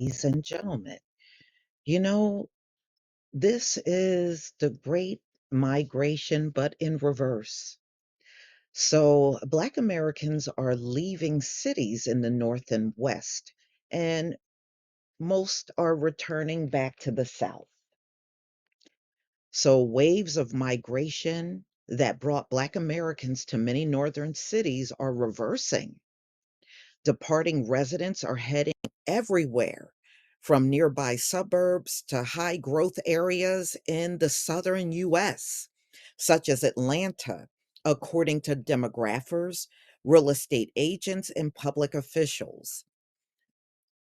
Ladies and gentlemen, you know, this is the great migration, but in reverse. So, Black Americans are leaving cities in the North and West, and most are returning back to the South. So, waves of migration that brought Black Americans to many northern cities are reversing. Departing residents are heading everywhere from nearby suburbs to high growth areas in the southern US, such as Atlanta, according to demographers, real estate agents, and public officials.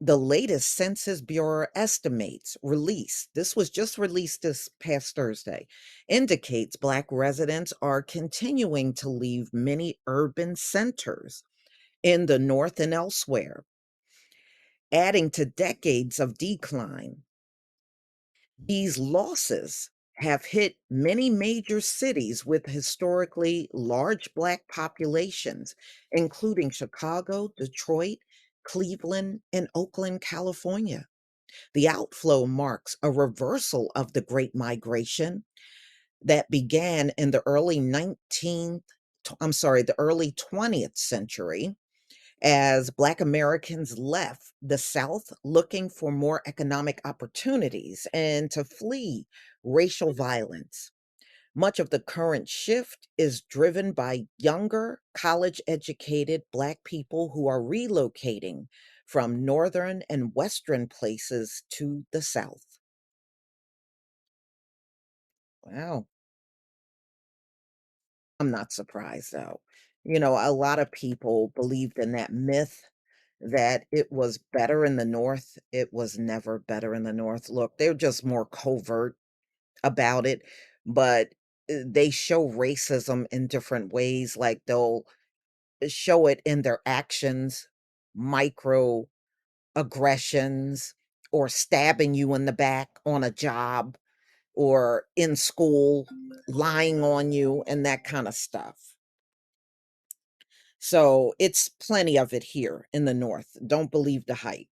The latest Census Bureau estimates released, this was just released this past Thursday, indicates Black residents are continuing to leave many urban centers in the North and elsewhere, adding to decades of decline. These losses have hit many major cities with historically large Black populations, including Chicago, Detroit, Cleveland, and Oakland, California. The outflow marks a reversal of the Great Migration that began in the early 20th century as Black Americans left the South looking for more economic opportunities and to flee racial violence. Much of the current shift is driven by younger, college educated Black people who are relocating from northern and western places to the South. Wow. I'm not surprised though. A lot of people believed in that myth that it was better in the North. It was never better in the North. Look, they're just more covert about it, but they show racism in different ways. Like they'll show it in their actions, micro aggressions, or stabbing you in the back on a job or in school, lying on you, and that kind of stuff. So it's plenty of it here in the North. Don't believe the hype.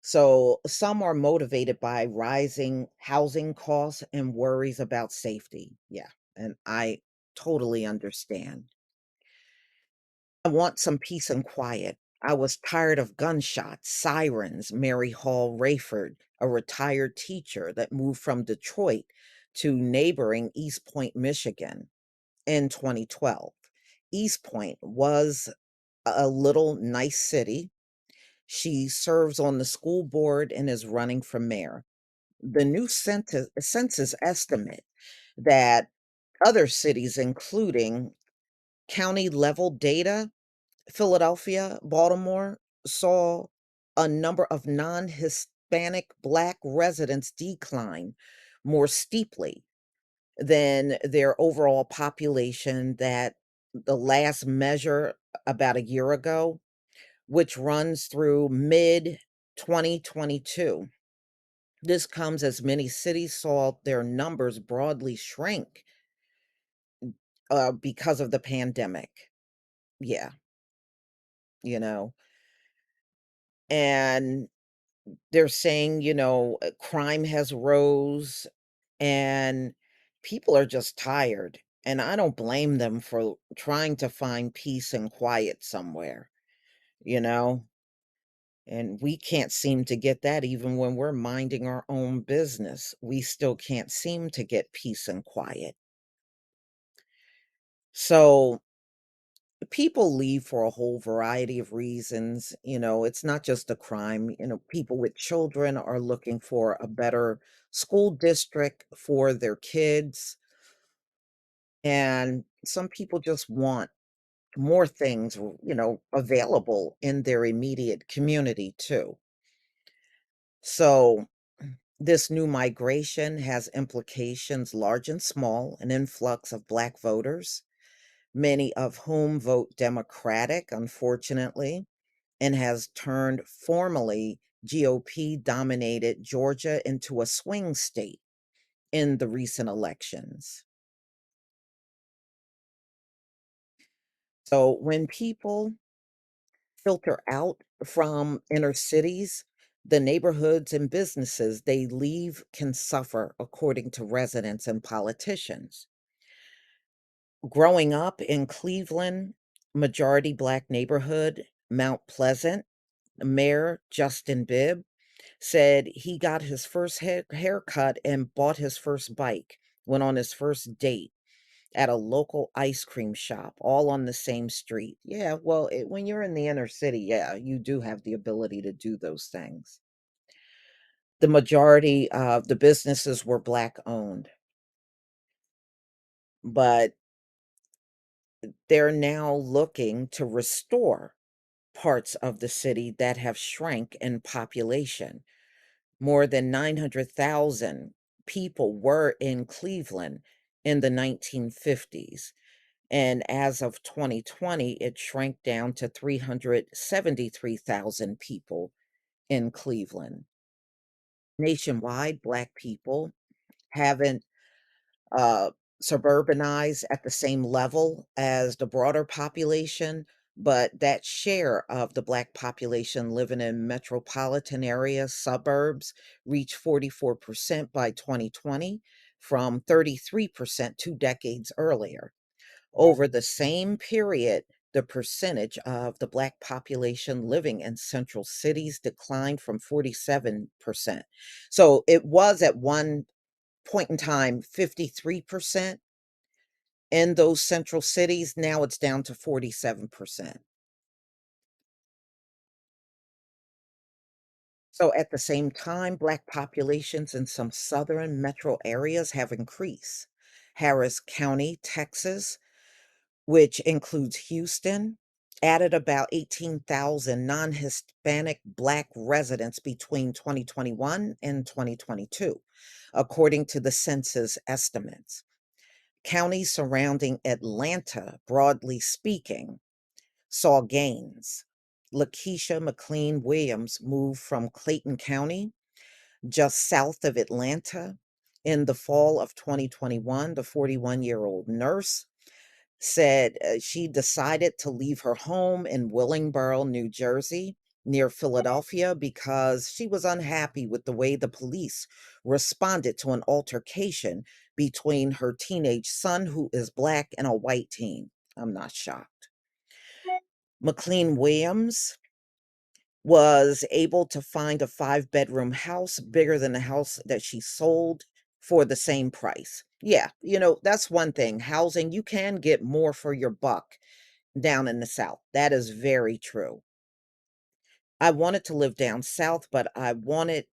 So some are motivated by rising housing costs and worries about safety. Yeah, and I totally understand. I want some peace and quiet. I was tired of gunshots, sirens. Mary Hall Rayford, a retired teacher that moved from Detroit to neighboring East Point, Michigan in 2012. East Point was a little nice city. She serves on the school board and is running for mayor. The new census estimate that other cities, including county level data, Philadelphia, Baltimore, saw a number of non Hispanic Black residents decline more steeply than their overall population. That the last measure about a year ago, which runs through mid 2022. This comes as many cities saw their numbers broadly shrink because of the pandemic. Yeah, you know, and they're saying, crime has rose and people are just tired. And I don't blame them for trying to find peace and quiet somewhere, you know? And we can't seem to get that even when we're minding our own business. We still can't seem to get peace and quiet. So people leave for a whole variety of reasons. It's not just a crime. People with children are looking for a better school district for their kids. And some people just want more things, available in their immediate community too. So this new migration has implications large and small, an influx of Black voters, many of whom vote Democratic, unfortunately, and has turned formerly GOP dominated Georgia into a swing state in the recent elections. So when people filter out from inner cities, The neighborhoods and businesses they leave can suffer, according to residents and politicians. Growing up in Cleveland, majority black neighborhood, Mount Pleasant, Mayor Justin Bibb said he got his first haircut and bought his first bike, went on his first date at a local ice cream shop, all on the same street. Yeah, well, when you're in the inner city, yeah, you do have the ability to do those things. The majority of the businesses were black owned, but they're now looking to restore parts of the city that have shrank in population. More than 900,000 people were in Cleveland in the 1950s. And as of 2020, it shrank down to 373,000 people in Cleveland. Nationwide, Black people haven't uh, suburbanized at the same level as the broader population, but that share of the Black population living in metropolitan areas, suburbs, reached 44% by 2020 from 33% 2 decades earlier. Over the same period, the percentage of the Black population living in central cities declined from 47%. So it was at one point in time 53% in those central cities. Now it's down to 47%. So at the same time, Black populations in some southern metro areas have increased. Harris County, Texas, which includes Houston, added about 18,000 non-Hispanic Black residents between 2021 and 2022, according to the census estimates. Counties surrounding Atlanta, broadly speaking, saw gains. Lakeisha McLean Williams moved from Clayton County, just south of Atlanta, in the fall of 2021. The 41-year-old nurse said she decided to leave her home in Willingboro, New Jersey, near Philadelphia, because she was unhappy with the way the police responded to an altercation between her teenage son, who is Black, and a white teen. I'm not shocked. McLean Williams was able to find a 5-bedroom house bigger than the house that she sold for the same price. Yeah, that's one thing. Housing, you can get more for your buck down in the South. That is very true. I wanted to live down south, but I wanted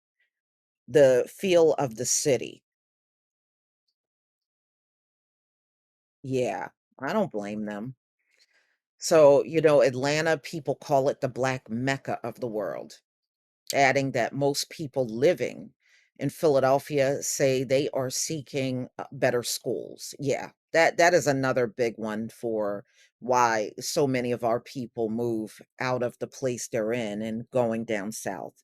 the feel of the city. Yeah, I don't blame them. So, Atlanta, people call it the Black Mecca of the world, adding that most people living in Philadelphia say they are seeking better schools. Yeah, that is another big one for why so many of our people move out of the place they're in and going down south.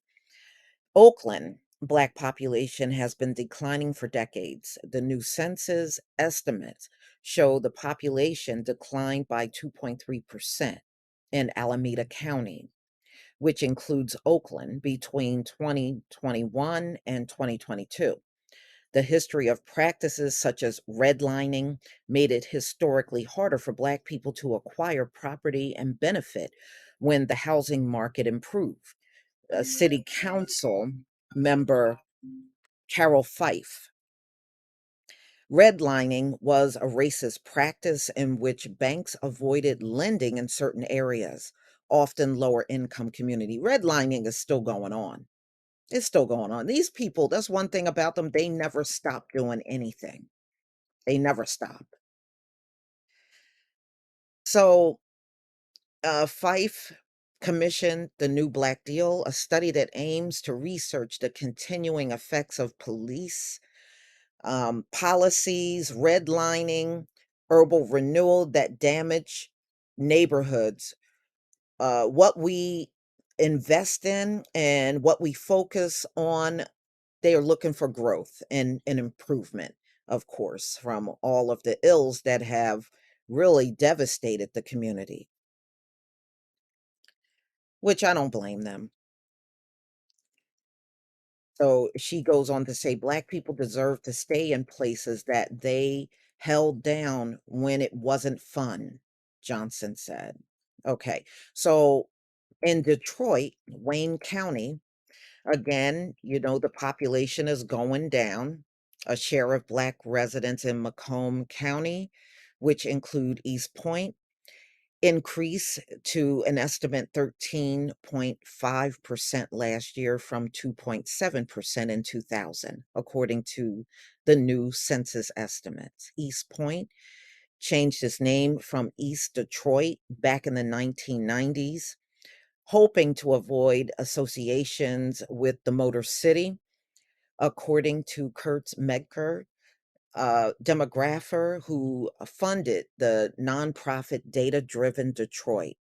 Oakland Black population has been declining for decades. The new census estimates show the population declined by 2.3% in Alameda County, which includes Oakland, between 2021 and 2022. The history of practices such as redlining made it historically harder for Black people to acquire property and benefit when the housing market improved. City Council member Carol Fife. Redlining was a racist practice in which banks avoided lending in certain areas, often lower income community. Redlining is still going on. It's still going on. These people, that's one thing about them, they never stop doing anything. They never stop. So, Fife commissioned the New Black Deal, a study that aims to research the continuing effects of police policies, redlining, urban renewal that damage neighborhoods. What we invest in and what we focus on, they are looking for growth and improvement, of course, from all of the ills that have really devastated the community, which I don't blame them. So she goes on to say, Black people deserve to stay in places that they held down when it wasn't fun, Johnson said. Okay. So in Detroit, Wayne County, again, the population is going down. A share of Black residents in Macomb County, which include East Point, increase to an estimate 13.5% last year from 2.7% in 2000, according to the new census estimates. East Point changed its name from East Detroit back in the 1990s, hoping to avoid associations with the Motor City, according to Kurt Medker, demographer who funded the nonprofit Data Driven Detroit.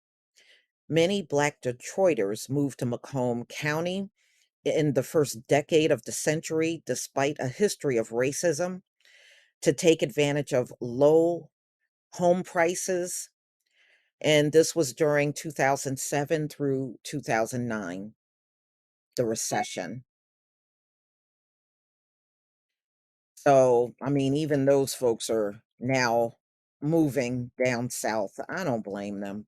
Many Black Detroiters moved to Macomb County in the first decade of the century, despite a history of racism, to take advantage of low home prices. And this was during 2007 through 2009, the recession. So, I mean, even those folks are now moving down south. I don't blame them.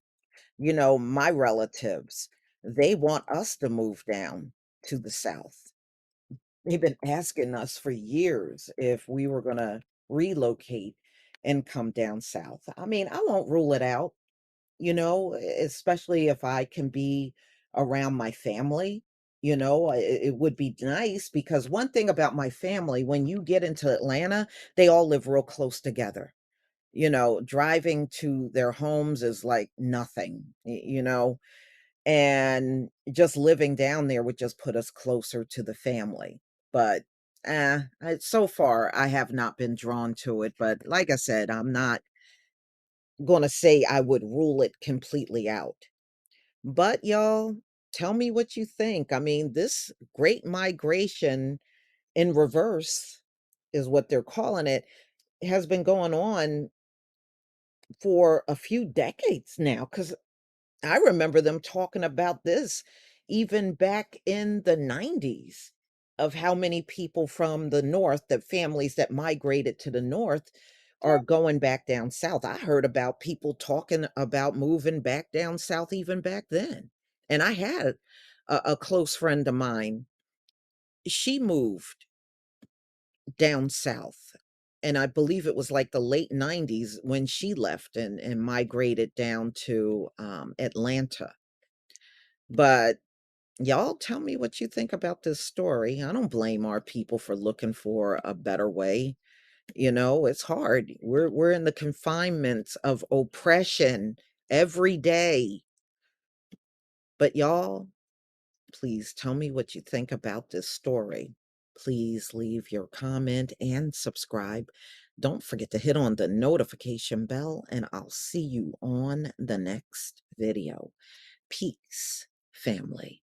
My relatives, they want us to move down to the south. They've been asking us for years if we were gonna relocate and come down south. I mean, I won't rule it out, especially if I can be around my family. It would be nice because one thing about my family, when you get into Atlanta, they all live real close together. Driving to their homes is like nothing, and just living down there would just put us closer to the family. But, so far, I have not been drawn to it, but like I said, I'm not gonna say I would rule it completely out. But y'all, tell me what you think. I mean, this great migration in reverse is what they're calling it, has been going on for a few decades now. Because I remember them talking about this even back in the 90s, of how many people from the North, the families that migrated to the North, are going back down South. I heard about people talking about moving back down South even back then. And I had a close friend of mine. She moved down South. And I believe it was like the late 90s when she left and migrated down to Atlanta. But y'all tell me what you think about this story. I don't blame our people for looking for a better way. It's hard. We're in the confinements of oppression every day. But y'all, please tell me what you think about this story. Please leave your comment and subscribe. Don't forget to hit on the notification bell, and I'll see you on the next video. Peace, family.